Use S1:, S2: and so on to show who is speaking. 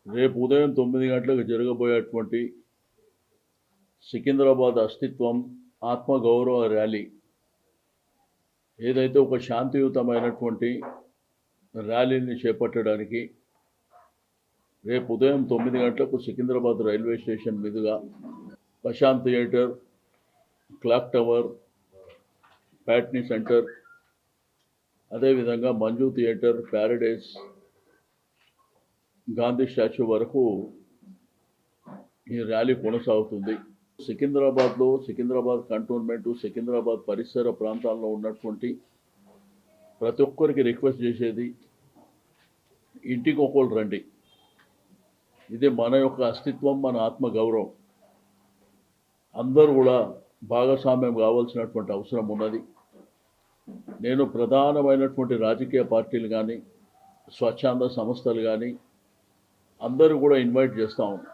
S1: రేపు ఉదయం 9 గంటలకు జరగబోయేటువంటి సికింద్రాబాద్ అస్తిత్వం ఆత్మగౌరవ ర్యాలీ ఏదైతే ఒక శాంతియుతమైనటువంటి ర్యాలీని చేపట్టడానికి రేపు ఉదయం 9 గంటలకు సికింద్రాబాద్ రైల్వే స్టేషన్ మీదుగా Prashant theatre, clock tower, Patny centre, అదేవిధంగా Manju theatre, Paradise, Gandhi statue వరకు ఈ ర్యాలీ కొనసాగుతుంది. సికింద్రాబాద్లో సికింద్రాబాద్ కంటోన్మెంటు, సికింద్రాబాద్ పరిసర ప్రాంతాల్లో ఉన్నటువంటి ప్రతి ఒక్కరికి రిక్వెస్ట్ చేసేది, ఇంటికి ఒకళ్ళు రండి. ఇది మన యొక్క అస్తిత్వం, మన ఆత్మగౌరవం. అందరూ కూడా భాగస్వామ్యం కావాల్సినటువంటి అవసరం ఉన్నది. నేను ప్రధానమైనటువంటి రాజకీయ పార్టీలు కానీ, స్వచ్ఛంద సంస్థలు కానీ అందరూ కూడా ఇన్వైట్ చేస్తా ఉన్నాను.